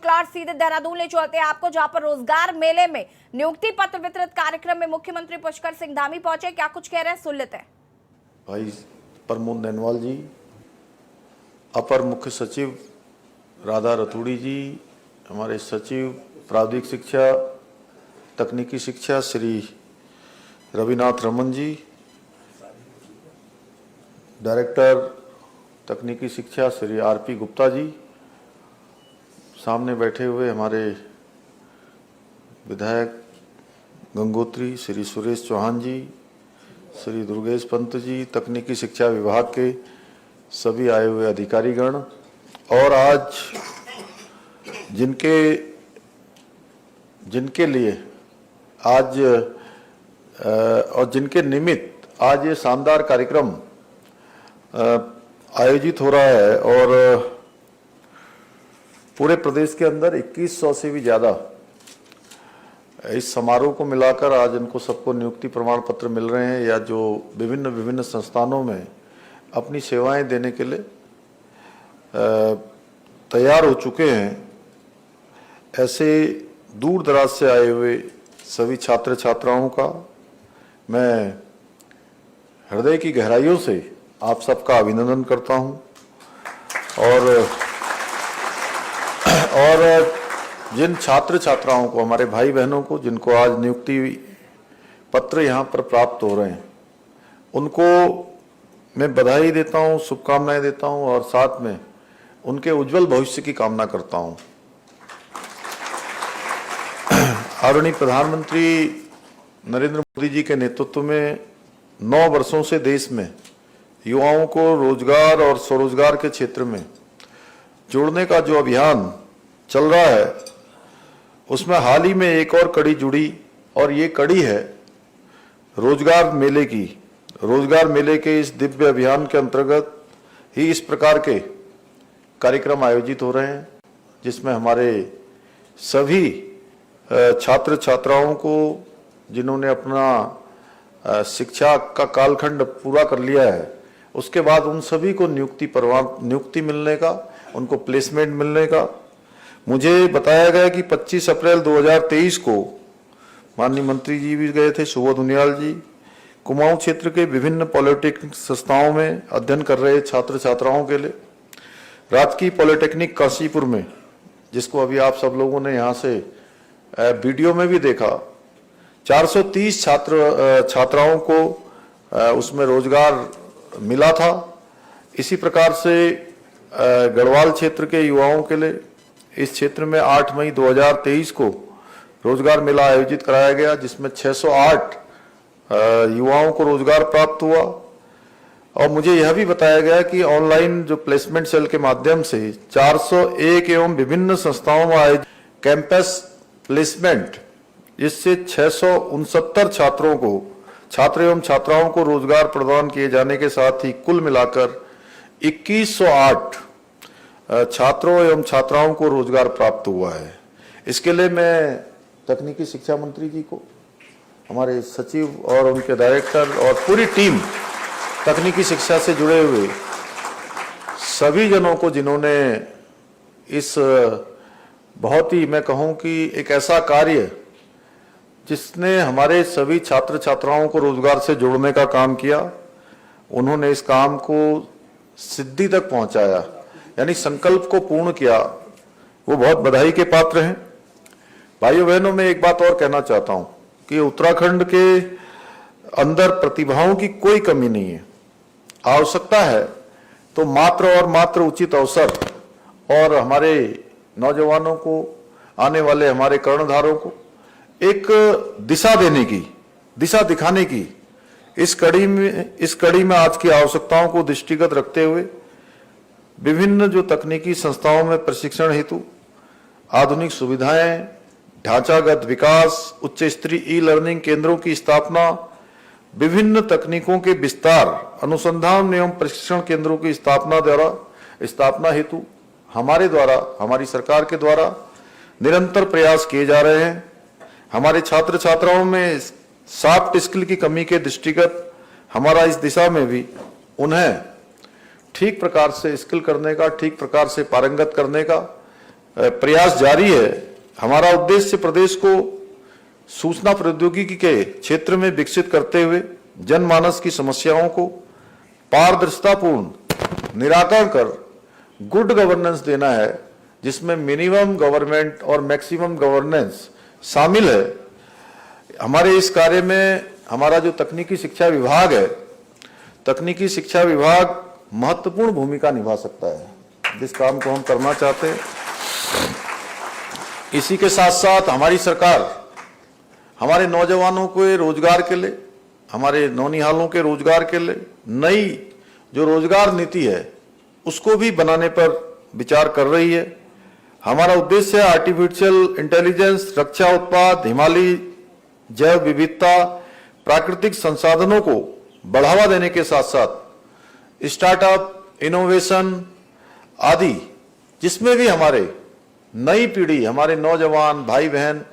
Class सीधे देहरादून ले चलते हैं आपको, जहां पर रोजगार मेले में नियुक्ति पत्र वितरित कार्यक्रम में मुख्यमंत्री पुष्कर सिंह धामी पहुंचे। क्या कुछ कह रहे हैं, सुन लेते हैं। भाई प्रमोद नैनवाल जी, अपर मुख्य सचिव राधा रतूड़ी जी, हमारे सचिव प्राविधिक शिक्षा तकनीकी शिक्षा श्री रविनाथ रमन जी, डायरेक्टर तकनीकी शिक्षा श्री आरपी गुप्ता जी, सामने बैठे हुए हमारे विधायक गंगोत्री श्री सुरेश चौहान जी, श्री दुर्गेश पंत जी, तकनीकी शिक्षा विभाग के सभी आए हुए अधिकारीगण, और आज जिनके लिए आज और जिनके निमित्त आज ये शानदार कार्यक्रम आयोजित हो रहा है, और पूरे प्रदेश के अंदर 2100 से भी ज़्यादा इस समारोह को मिलाकर आज इनको सबको नियुक्ति प्रमाण पत्र मिल रहे हैं, या जो विभिन्न संस्थानों में अपनी सेवाएं देने के लिए तैयार हो चुके हैं। ऐसे दूर दराज से आए हुए सभी छात्र छात्राओं का मैं हृदय की गहराइयों से आप सबका अभिनंदन करता हूं, और जिन छात्र छात्राओं को, हमारे भाई बहनों को जिनको आज नियुक्ति पत्र यहाँ पर प्राप्त हो रहे हैं, उनको मैं बधाई देता हूँ, शुभकामनाएं देता हूँ, और साथ में उनके उज्जवल भविष्य की कामना करता हूँ। आदरणीय प्रधानमंत्री नरेंद्र मोदी जी के नेतृत्व में 9 वर्षों से देश में युवाओं को रोजगार और स्वरोजगार के क्षेत्र में जोड़ने का जो अभियान चल रहा है, उसमें हाल ही में एक और कड़ी जुड़ी, और ये कड़ी है रोजगार मेले की। रोजगार मेले के इस दिव्य अभियान के अंतर्गत ही इस प्रकार के कार्यक्रम आयोजित हो रहे हैं, जिसमें हमारे सभी छात्र छात्राओं को, जिन्होंने अपना शिक्षा का कालखंड पूरा कर लिया है, उसके बाद उन सभी को नियुक्ति मिलने का, उनको प्लेसमेंट मिलने का। मुझे बताया गया कि 25 अप्रैल 2023 को माननीय मंत्री जी भी गए थे, सुबोध उनियाल जी, कुमाऊं क्षेत्र के विभिन्न पॉलिटेक्निक संस्थाओं में अध्ययन कर रहे छात्र छात्राओं के लिए राजकीय पॉलिटेक्निक काशीपुर में, जिसको अभी आप सब लोगों ने यहाँ से वीडियो में भी देखा, 430 छात्राओं को उसमें रोजगार मिला था। इसी प्रकार से गढ़वाल क्षेत्र के युवाओं के लिए इस क्षेत्र में 8 मई 2023 को रोजगार मेला आयोजित कराया गया, जिसमें 608 युवाओं को रोजगार प्राप्त हुआ। और मुझे यह भी बताया गया कि ऑनलाइन जो प्लेसमेंट सेल के माध्यम से 401 एवं विभिन्न संस्थाओं में आयोजित कैंपस प्लेसमेंट, जिससे 669 छात्र एवं छात्राओं को रोजगार प्रदान किए जाने के साथ ही कुल मिलाकर 2108 छात्रों एवं छात्राओं को रोजगार प्राप्त हुआ है। इसके लिए मैं तकनीकी शिक्षा मंत्री जी को, हमारे सचिव और उनके डायरेक्टर और पूरी टीम तकनीकी शिक्षा से जुड़े हुए सभी जनों को, जिन्होंने इस बहुत ही, मैं कहूं कि एक ऐसा कार्य जिसने हमारे सभी छात्र छात्राओं को रोजगार से जोड़ने का काम किया, उन्होंने इस काम को सिद्धि तक पहुंचाया, यानी संकल्प को पूर्ण किया, वो बहुत बधाई के पात्र हैं। भाइयों बहनों, मैं एक बात और कहना चाहता हूं कि उत्तराखंड के अंदर प्रतिभाओं की कोई कमी नहीं है। आवश्यकता है तो मात्र और मात्र उचित अवसर, और हमारे नौजवानों को, आने वाले हमारे कर्णधारों को एक दिशा देने की, दिशा दिखाने की, इस कड़ी में आज की आवश्यकताओं को दृष्टिगत रखते हुए विभिन्न जो तकनीकी संस्थाओं में प्रशिक्षण हेतु आधुनिक सुविधाएं, ढांचागत विकास, उच्च स्तरीय ई लर्निंग केंद्रों की स्थापना, विभिन्न तकनीकों के विस्तार, अनुसंधान एवं प्रशिक्षण केंद्रों की स्थापना हेतु हमारे द्वारा, हमारी सरकार के द्वारा निरंतर प्रयास किए जा रहे हैं। हमारे छात्र छात्राओं में सॉफ्ट स्किल की कमी के दृष्टिगत हमारा इस दिशा में भी उन्हें ठीक प्रकार से स्किल करने का, ठीक प्रकार से पारंगत करने का प्रयास जारी है। हमारा उद्देश्य प्रदेश को सूचना प्रौद्योगिकी के क्षेत्र में विकसित करते हुए जनमानस की समस्याओं को पारदर्शितापूर्ण निराकरण कर गुड गवर्नेंस देना है, जिसमें मिनिमम गवर्नमेंट और मैक्सिमम गवर्नेंस शामिल है। हमारे इस कार्य में हमारा जो तकनीकी शिक्षा विभाग है, तकनीकी शिक्षा विभाग महत्वपूर्ण भूमिका निभा सकता है जिस काम को हम करना चाहते हैं। इसी के साथ साथ हमारी सरकार हमारे नौजवानों के रोजगार के लिए, हमारे नौनिहालों के रोजगार के लिए नई जो रोजगार नीति है उसको भी बनाने पर विचार कर रही है। हमारा उद्देश्य है आर्टिफिशियल इंटेलिजेंस, रक्षा उत्पाद, हिमालयी जैव विविधता, प्राकृतिक संसाधनों को बढ़ावा देने के साथ साथ स्टार्टअप, इनोवेशन आदि, जिसमें भी हमारे नई पीढ़ी, हमारे नौजवान भाई बहन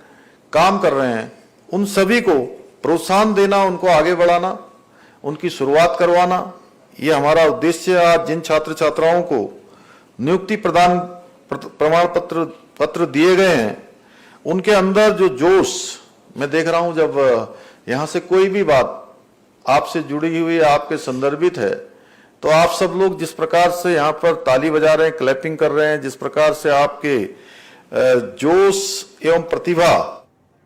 काम कर रहे हैं, उन सभी को प्रोत्साहन देना, उनको आगे बढ़ाना, उनकी शुरुआत करवाना, ये हमारा उद्देश्य है। आज जिन छात्र छात्राओं को नियुक्ति प्रमाण पत्र दिए गए हैं, उनके अंदर जो जोश मैं देख रहा हूं, जब यहां से कोई भी बात आपसे जुड़ी हुई है, आपके संदर्भित है, तो आप सब लोग जिस प्रकार से यहाँ पर ताली बजा रहे हैं, क्लैपिंग कर रहे हैं, जिस प्रकार से आपके जोश एवं प्रतिभा